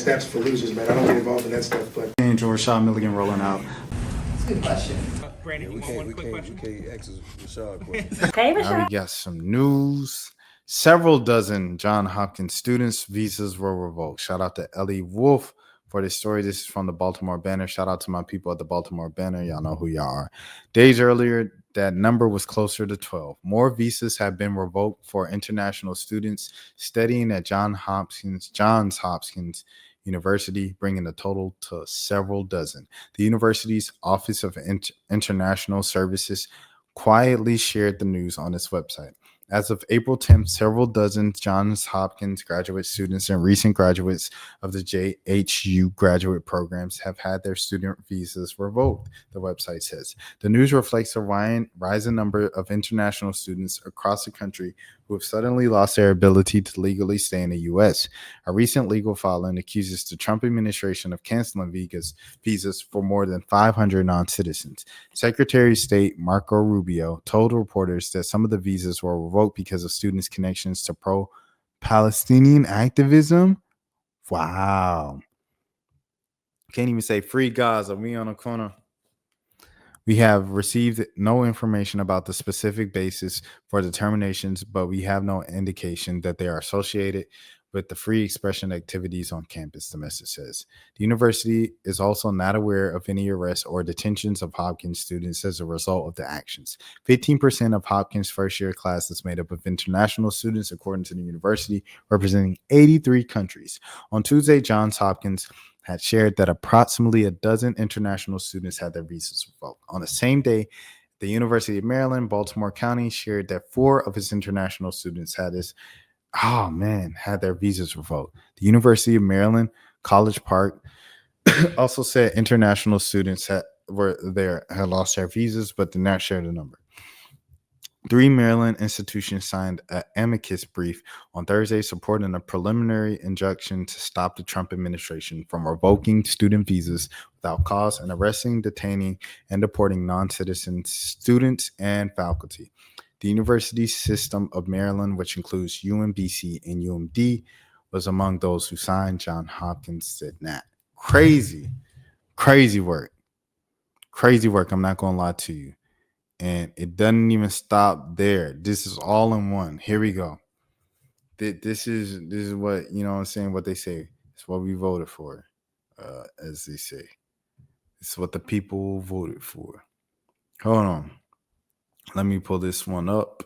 steps for losers, man. I don't get involved in that stuff, but. And Rashad Milligan rolling out. That's a good question. Brandon, We can't ask Rashad questions. Hey, Now we Rashad. got some news. Several dozen Johns Hopkins students' visas were revoked. Shout out to Ellie Wolf for this story. This is from the Baltimore Banner. Shout out to my people at the Baltimore Banner. Y'all know who y'all are. Days earlier, that number was closer to 12. More visas have been revoked for international students studying at Johns Hopkins University, bringing the total to several dozen. The university's Office of International Services quietly shared the news on its website. As of April 10th, several dozen Johns Hopkins graduate students and recent graduates of the JHU graduate programs have had their student visas revoked, the website says. The news reflects a rising number of international students across the country who have suddenly lost their ability to legally stay in the U.S. A recent legal filing accuses the Trump administration of canceling visas for more than 500 non-citizens. Secretary of State Marco Rubio told reporters that some of the visas were revoked because of students' connections to pro-Palestinian activism. Wow. Can't even say free Gaza. We on a corner. We have received no information about the specific basis for determinations, but we have no indication that they are associated with the free expression activities on campus, the message says. The university is also not aware of any arrests or detentions of Hopkins students as a result of the actions. 15% of Hopkins' first-year class is made up of international students, according to the university, representing 83 countries. On Tuesday, Johns Hopkins had shared that approximately a dozen international students had their visas revoked. On the same day, the University of Maryland, Baltimore County shared that 4 of its international students had their visas revoked. The University of Maryland, College Park, also said international students had lost their visas, but did not share the number. 3 Maryland institutions signed an amicus brief on Thursday supporting a preliminary injunction to stop the Trump administration from revoking student visas without cause and arresting, detaining, and deporting non-citizen students and faculty. The University System of Maryland, which includes UMBC and UMD, was among those who signed. Johns Hopkins said not. Crazy work. I'm not going to lie to you. And it doesn't even stop there. This is all in one. Here we go. This is what, you know what I'm saying, what they say. It's what we voted for, as they say. It's what the people voted for. Hold on. Let me pull this one up.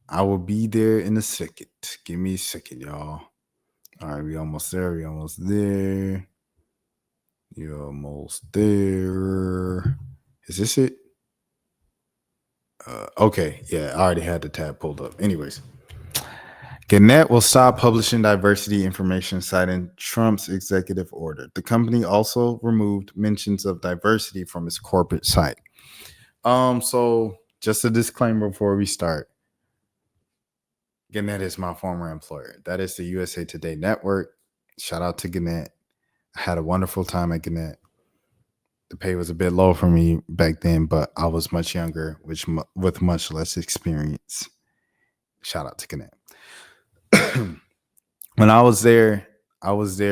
I will be there in a second. Give me a second, y'all. All right, we almost there. You're almost there. Is this it? Okay, yeah, I already had the tab pulled up. Anyways, Gannett will stop publishing diversity information, citing Trump's executive order. The company also removed mentions of diversity from its corporate site. So just a disclaimer before we start. Gannett is my former employer. That is the USA Today Network. Shout out to Gannett. I had a wonderful time at Gannett. The pay was a bit low for me back then, but I was much younger, with much less experience. Shout out to Gannett. When I was there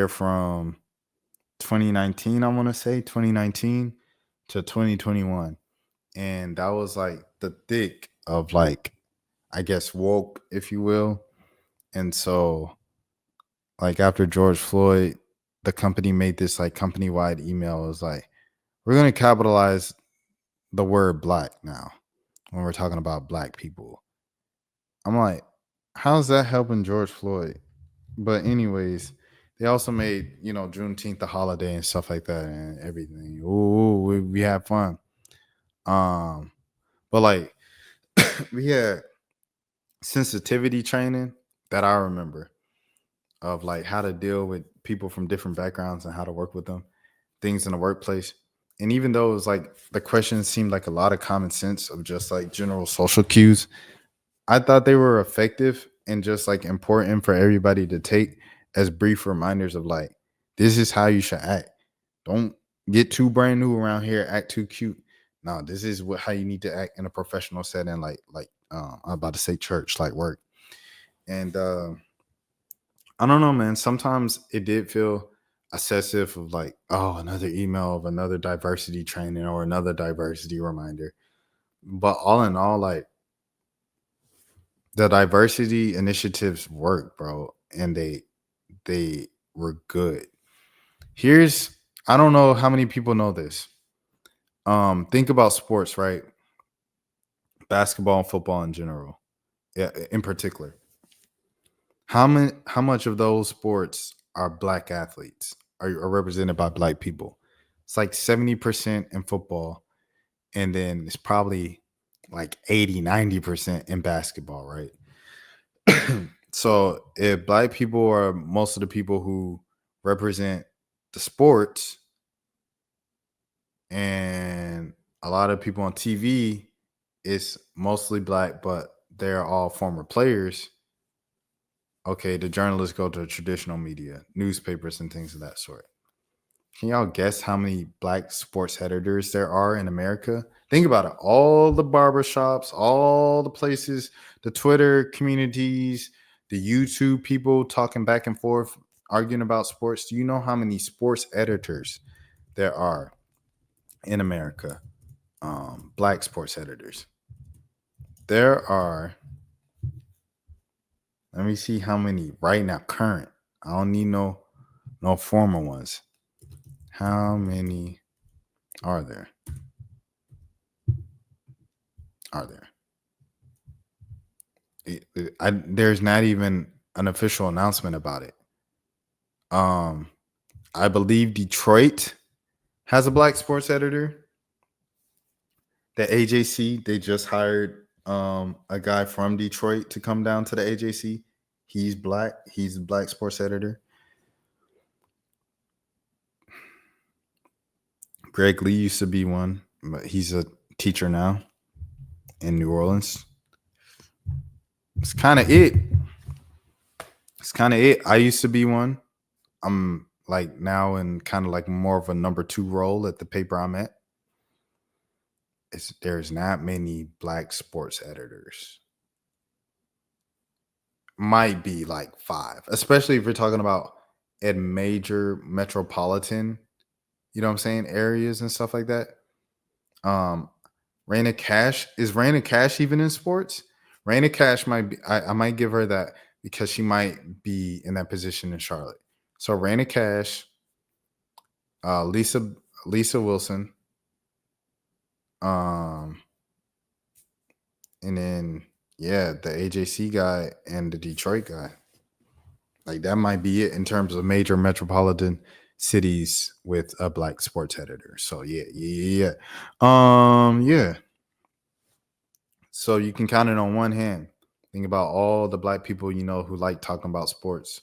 from 2019, I want to say 2019 to 2021. And that was like the thick of like, I guess, woke, if you will. And so like after George Floyd, the company made this like company-wide email. It was like, we're going to capitalize the word black now when we're talking about black people. I'm like, how's that helping George Floyd? But anyways, they also made, Juneteenth a holiday and stuff like that and everything. Ooh, we had fun. But like we had sensitivity training that I remember of like how to deal with people from different backgrounds and how to work with them, things in the workplace. And even though it was like the questions seemed like a lot of common sense of just like general social cues, I thought they were effective and just like important for everybody to take as brief reminders of like, this is how you should act. Don't get too brand new around here, act too cute. No, this is how you need to act in a professional setting, like I'm about to say church, like work. And I don't know, man. Sometimes it did feel excessive of like, oh, another email of another diversity training or another diversity reminder. But all in all, like the diversity initiatives work, bro, and they were good. Here's I don't know how many people know this. Think about sports, right? Basketball and football in general. Yeah, in particular. How much of those sports are black athletes are represented by black people? It's like 70% in football, and then it's probably like 80-90% in basketball, right? So if black people are most of the people who represent the sports, and a lot of people on TV is mostly black, but they're all former players. Okay, the journalists go to traditional media, newspapers, and things of that sort. Can y'all guess how many black sports editors there are in America? Think about it. All the barbershops, all the places, the Twitter communities, the YouTube people talking back and forth, arguing about sports. Do you know how many sports editors there are in America? Black sports editors. There are, let me see how many right now, current. I don't need no former ones. How many are there? There's not even an official announcement about it. I believe Detroit has a black sports editor. The AJC, they just hired a guy from Detroit to come down to the AJC. He's black. He's a black sports editor. Greg Lee used to be one, but he's a teacher now in New Orleans. It's kind of it. I used to be one. I'm like now in kind of like more of a number 2 role at the paper I'm at. There's not many black sports editors. Might be like 5, especially if you're talking about at major metropolitan, you know what I'm saying, areas and stuff like that. Raina Cash even in sports? Raina Cash might be. I might give her that because she might be in that position in Charlotte. So Raina Cash, Lisa Wilson, and then the AJC guy and the Detroit guy. Like that might be it in terms of major metropolitan cities with a black sports editor. So yeah. So you can count it on one hand. Think about all the black people you know who like talking about sports,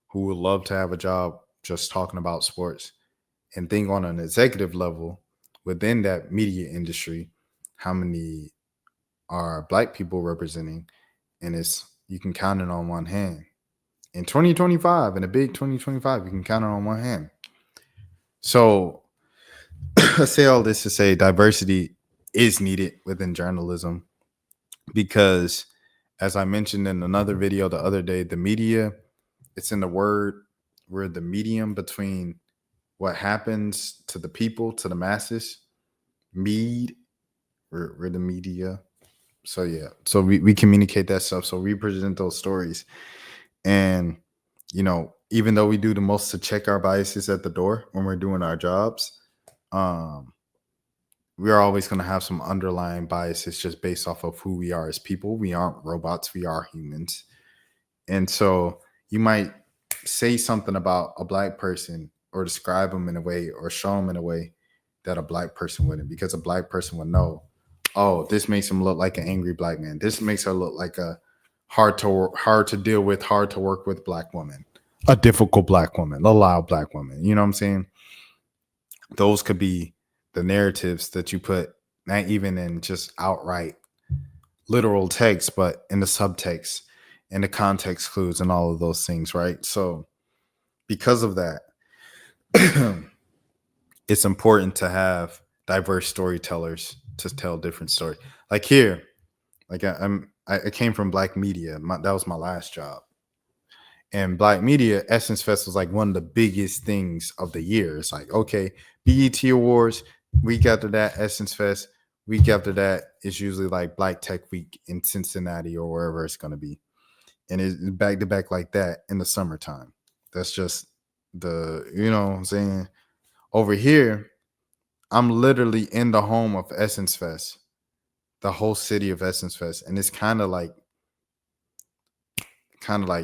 who would love to have a job just talking about sports, and think on an executive level within that media industry, how many are black people representing, and you can count it on one hand. In 2025, in a big 2025, you can count it on one hand. So I say all this to say diversity is needed within journalism because, as I mentioned in another video the other day, the media, it's in the word, we're the medium between what happens to the people, to the masses. We're the media. So yeah, so we communicate that stuff. So we present those stories. And, even though we do the most to check our biases at the door when we're doing our jobs, we are always going to have some underlying biases just based off of who we are as people. We aren't robots. We are humans. And so you might say something about a black person or describe them in a way or show them in a way that a black person wouldn't, because a black person would know, oh, this makes him look like an angry black man. This makes her look like a hard to deal with, hard to work with black woman, a difficult black woman, a loud black woman. You know what I'm saying? Those could be the narratives that you put, not even in just outright literal text, but in the subtext, in the context clues and all of those things, right? So because of that, it's important to have diverse storytellers to tell different stories. Like here, like I came from black media. That was my last job. And Black media, Essence Fest was like one of the biggest things of the year. It's like, okay, BET Awards, week after that, Essence Fest, week after that, it's usually like Black Tech Week in Cincinnati or wherever it's going to be. And it's back to back like that in the summertime. That's just you know what I'm saying? Over here, I'm literally in the home of Essence Fest, the whole city of Essence Fest. And it's kind of like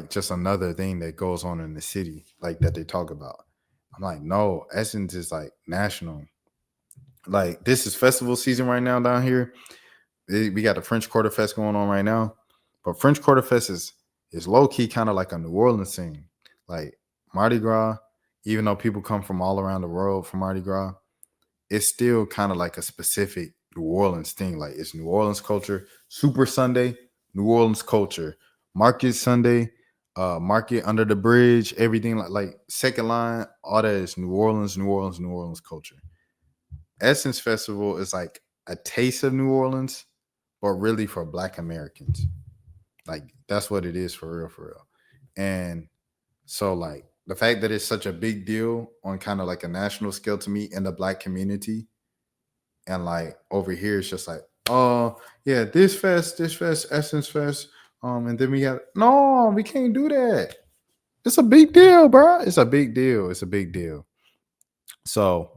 just another thing that goes on in the city, like that they talk about. I'm like, no, Essence is like national. Like this is festival season right now down here. We got the French Quarter Fest going on right now, but French Quarter Fest is low key kind of like a New Orleans thing, like Mardi Gras. Even though people come from all around the world for Mardi Gras, it's still kind of like a specific New Orleans thing. Like it's New Orleans culture. Super Sunday, New Orleans culture. Market Sunday, Market under the bridge, everything like Second Line, all that is New Orleans, New Orleans, New Orleans culture. Essence Festival is like a taste of New Orleans, but really for Black Americans. Like that's what it is for real, for real. And so like the fact that it's such a big deal on kind of like a national scale to me in the Black community, and like over here it's just like, oh yeah, this fest, Essence Fest, and then we got no, we can't do that. It's a big deal, bro. It's a big deal. It's a big deal. So,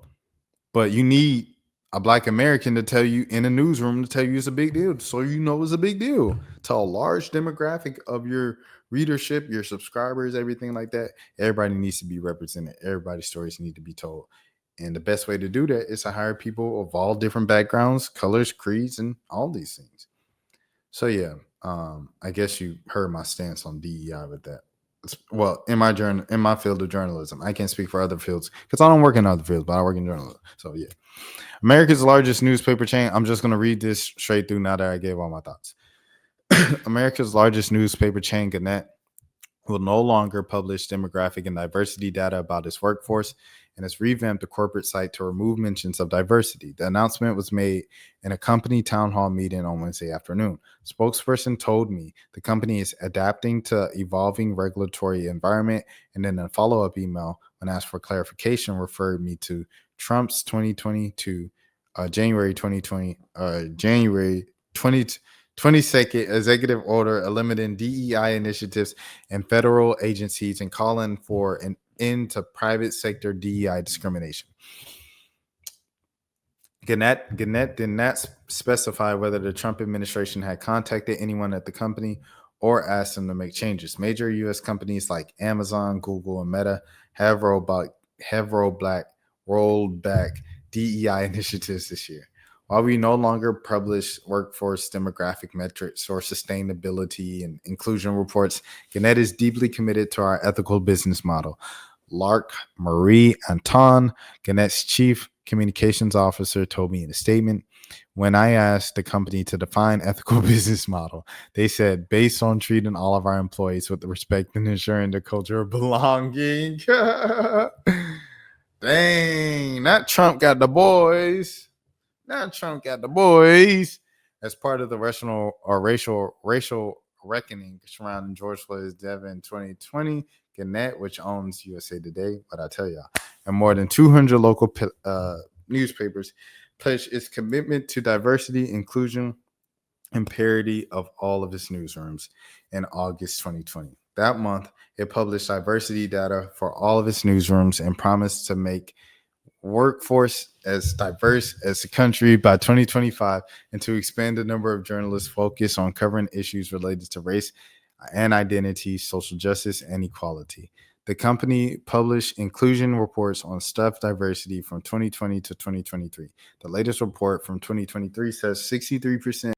but you need a Black American to tell you in a newsroom to tell you it's a big deal, so you know it's a big deal to a large demographic of your readership, your subscribers, everything like that. Everybody needs to be represented. Everybody's stories need to be told. And the best way to do that is to hire people of all different backgrounds, colors, creeds, and all these things. So yeah, I guess you heard my stance on DEI with that. Well, in my field of journalism, I can't speak for other fields because I don't work in other fields, but I work in journalism. So yeah, America's largest newspaper chain. I'm just gonna read this straight through now that I gave all my thoughts. America's largest newspaper chain, Gannett, will no longer publish demographic and diversity data about its workforce and has revamped the corporate site to remove mentions of diversity. The announcement was made in a company town hall meeting on Wednesday afternoon. Spokesperson told me the company is adapting to evolving regulatory environment, and then a follow-up email when asked for clarification referred me to Trump's 2022 January 2020 January 22nd executive order limiting DEI initiatives in federal agencies and calling for an end to private sector DEI discrimination. Gannett did not specify whether the Trump administration had contacted anyone at the company or asked them to make changes. Major U.S. companies like Amazon, Google, and Meta have rolled back DEI initiatives this year. While we no longer publish workforce demographic metrics or sustainability and inclusion reports, Gannett is deeply committed to our ethical business model. Lark Marie Anton, Gannett's chief communications officer, told me in a statement, when I asked the company to define ethical business model, they said based on treating all of our employees with respect and ensuring the culture of belonging. Dang, that Trump got the boys. Now Trump got the boys. As part of the racial reckoning surrounding George Floyd's death in 2020, Gannett, which owns USA Today, but I tell y'all, and more than 200 local newspapers, pledged its commitment to diversity, inclusion, and parity of all of its newsrooms in August 2020. That month, it published diversity data for all of its newsrooms and promised to make workforce as diverse as the country by 2025 and to expand the number of journalists focused on covering issues related to race and identity, social justice, and equality. The company published inclusion reports on staff diversity from 2020 to 2023. The latest report from 2023 says 63%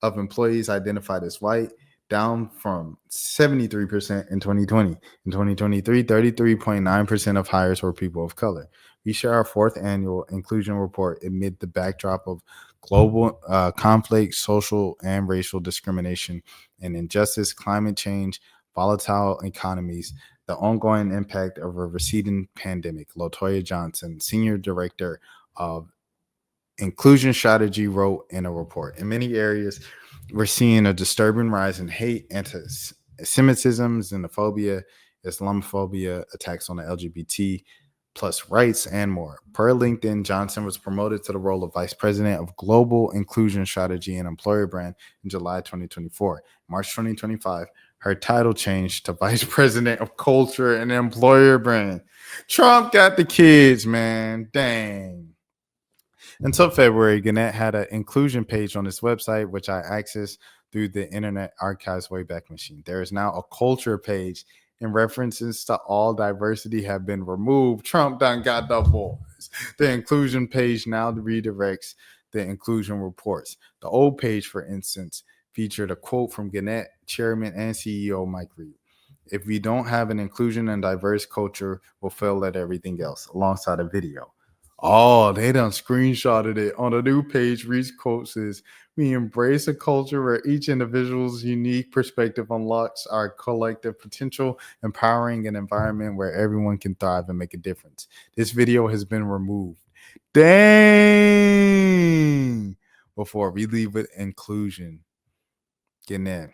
of employees identified as white, down from 73% in 2020. In 2023, 33.9% of hires were people of color. We share our fourth annual inclusion report amid the backdrop of global conflict, social and racial discrimination and injustice, climate change, volatile economies, the ongoing impact of a receding pandemic. Latoya Johnson, Senior Director of Inclusion Strategy, wrote in a report. In many areas, we're seeing a disturbing rise in hate, anti-Semitism, xenophobia, Islamophobia, attacks on the LGBT plus rights, and more. Per LinkedIn, Johnson was promoted to the role of Vice President of Global Inclusion Strategy and Employer Brand in July 2024. March 2025, her title changed to Vice President of Culture and Employer Brand. Trump got the kids, man. Dang. Until February, Gannett had an inclusion page on his website, which I accessed through the Internet Archive's Wayback Machine. There is now a culture page, and references to all diversity have been removed. Trump done got the boys. The inclusion page now redirects the inclusion reports. The old page, for instance, featured a quote from Gannett Chairman and CEO Mike Reed. If we don't have an inclusion and diverse culture, we'll fail at everything else, alongside a video. Oh, they done screenshotted it. On the new page, Reed's quote says, "We embrace a culture where each individual's unique perspective unlocks our collective potential, empowering an environment where everyone can thrive and make a difference." This video has been removed. Dang! Before we leave with inclusion, Gannett.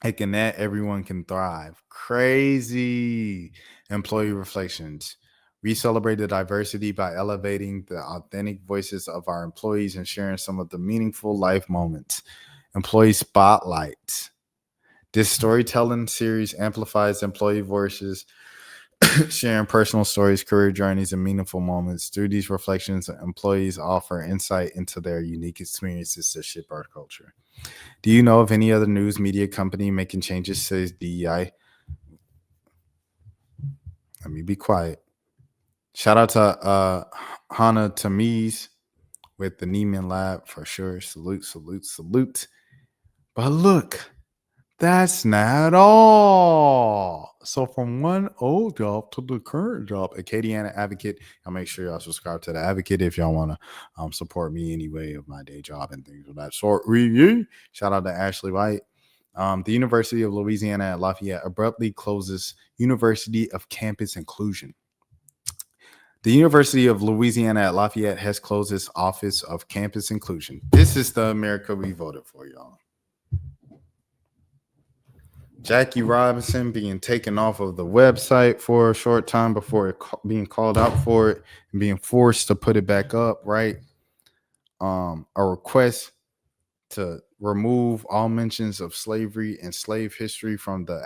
At Gannett, everyone can thrive. Crazy. Employee reflections. We celebrate the diversity by elevating the authentic voices of our employees and sharing some of the meaningful life moments. Employee spotlights. This storytelling series amplifies employee voices, sharing personal stories, career journeys, and meaningful moments. Through these reflections, employees offer insight into their unique experiences to shape our culture. Do you know of any other news media company making changes to DEI? Let me be quiet. Shout out to Hannah Tamiz with the Neiman Lab for sure. Salute, salute, salute. But look, that's not all. So from one old job to the current job, Acadiana Advocate. I'll make sure y'all subscribe to the Advocate if y'all want to support me anyway of my day job and things of that sort. Shout out to Ashley White. The University of Louisiana at Lafayette abruptly closes University of Campus Inclusion. The University of Louisiana at Lafayette has closed its Office of Campus Inclusion. This is the America we voted for, y'all. Jackie Robinson being taken off of the website for a short time before being called out for it and being forced to put it back up, right? A request to remove all mentions of slavery and slave history from the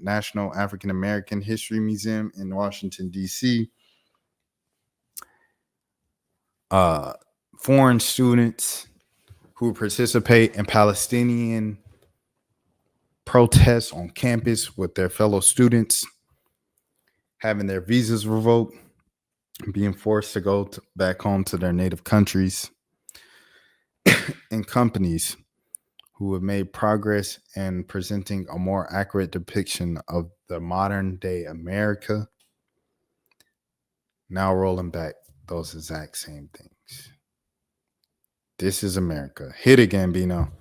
National African American History Museum in Washington, D.C. Foreign students who participate in Palestinian protests on campus with their fellow students, having their visas revoked, being forced to go back home to their native countries, and companies who have made progress in presenting a more accurate depiction of the modern day America, now rolling back those exact same things. This is America. Hit it, Gambino.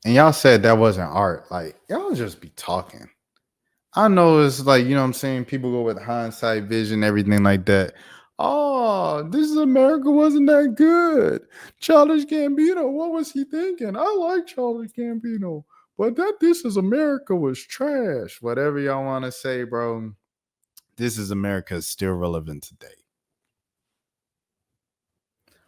And y'all said that wasn't art. Like, y'all just be talking. I know it's like, you know what I'm saying? People go with hindsight vision, everything like that. Oh, This Is America wasn't that good. Childish Gambino, what was he thinking? I like Childish Gambino, but that This Is America was trash. Whatever y'all want to say, bro. This Is America is still relevant today.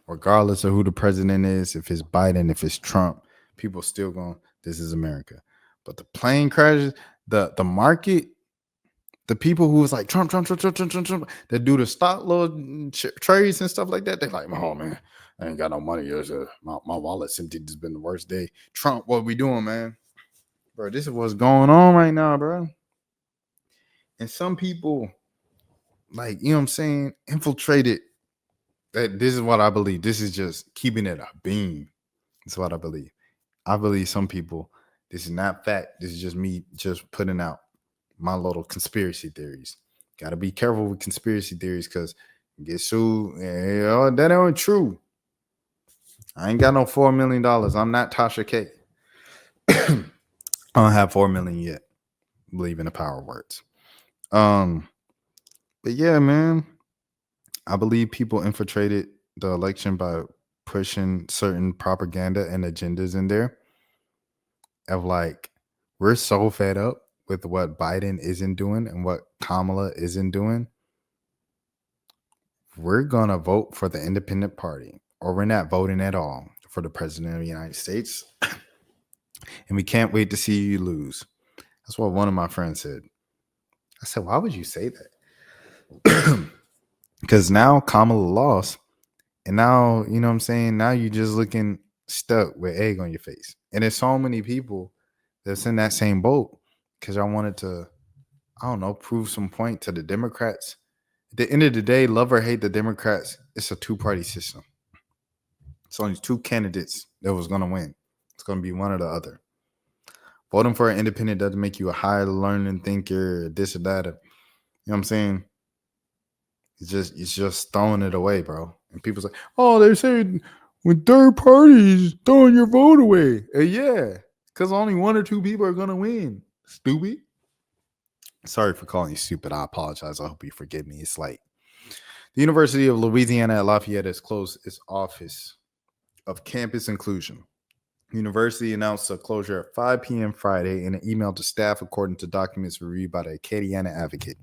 Regardless of who the president is, if it's Biden, if it's Trump, people still going, this is America. But the plane crashes, the market, the people who was like Trump, that do the stock load trades and stuff like that, they're like, oh man, I ain't got no money. My wallet's empty. This has been the worst day. Trump, what we doing, man? Bro, this is what's going on right now, bro. And some people, like, you know what I'm saying, infiltrated. This is what I believe. This is just keeping it a beam. That's what I believe. I believe some people, this is not fact. This is just me just putting out my little conspiracy theories. Got to be careful with conspiracy theories because you get sued. That ain't true. I ain't got no $4 million. I'm not Tasha K. I don't have $4 million yet. Believe in the power of words. But yeah, man, I believe people infiltrated the election by pushing certain propaganda and agendas in there of like, we're so fed up with what Biden isn't doing and what Kamala isn't doing. We're going to vote for the independent party, or we're not voting at all for the president of the United States. And we can't wait to see you lose. That's what one of my friends said. I said, why would you say that? Because now Kamala lost. And now, you know what I'm saying? Now you're just looking stuck with egg on your face. And there's so many people that's in that same boat because I wanted to, I don't know, prove some point to the Democrats. At the end of the day, love or hate the Democrats, it's a two-party system. It's only two candidates that was going to win. It's going to be one or the other. Voting for an independent doesn't make you a higher learning thinker, this or that. You know what I'm saying? It's just throwing it away, bro. And people say, oh, they're saying when third parties throwing your vote away. Yeah, because only one or two people are going to win. Stupid. Sorry for calling you stupid. I apologize. I hope you forgive me. It's like the University of Louisiana at Lafayette has closed its office of campus inclusion. University announced a closure at 5 p.m. Friday in an email to staff, according to documents reviewed by the Acadiana Advocate.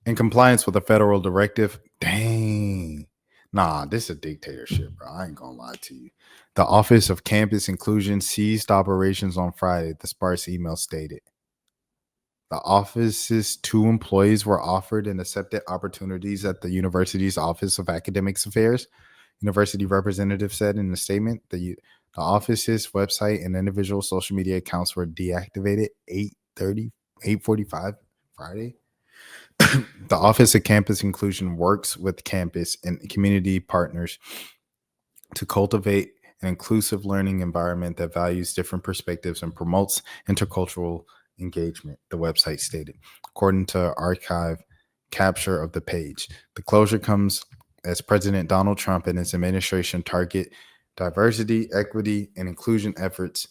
In compliance with a federal directive, dang. Nah, this is a dictatorship, bro. I ain't gonna lie to you. The Office of Campus Inclusion ceased operations on Friday, the sparse email stated. The office's 2 employees were offered and accepted opportunities at the university's Office of Academic Affairs. University representative said in the statement the office's website and individual social media accounts were deactivated 8:45 Friday. The Office of Campus Inclusion works with campus and community partners to cultivate an inclusive learning environment that values different perspectives and promotes intercultural engagement, the website stated, according to archive capture of the page. The closure comes as President Donald Trump and his administration target diversity, equity, and inclusion efforts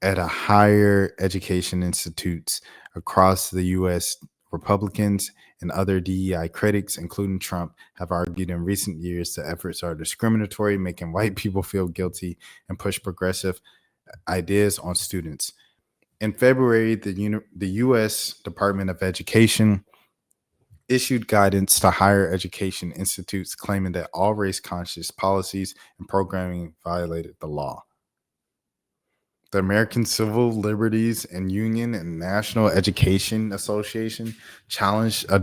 at a higher education institutes across the U.S. Republicans and other DEI critics, including Trump, have argued in recent years the efforts are discriminatory, making white people feel guilty, and push progressive ideas on students. In February, the U.S. Department of Education issued guidance to higher education institutes claiming that all race-conscious policies and programming violated the law. The American Civil Liberties and Union and National Education Association challenged a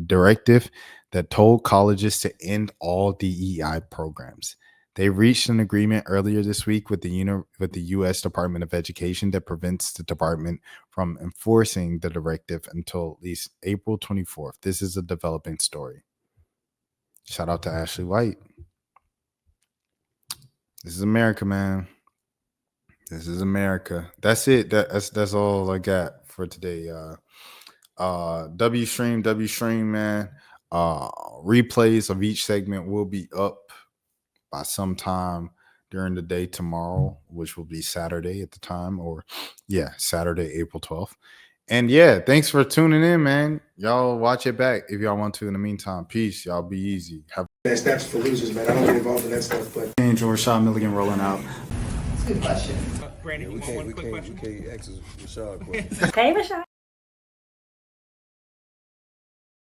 directive that told colleges to end all DEI programs. They reached an agreement earlier this week with the U.S. Department of Education that prevents the department from enforcing the directive until at least April 24th. This is a developing story. Shout out to Ashley White. This is America, man. This is America. That's it. That's all I got for today. W stream, man. Replays of each segment will be up by sometime during the day tomorrow, which will be Saturday at the time, or Saturday, April 12th. And thanks for tuning in, man. Y'all watch it back if y'all want to. In the meantime, peace. Y'all be easy. That's for losers, man. I don't get involved in that stuff, but Angel Rashad Milligan rolling out. Good question. We can't ask Rashad questions. Hey, Rashad.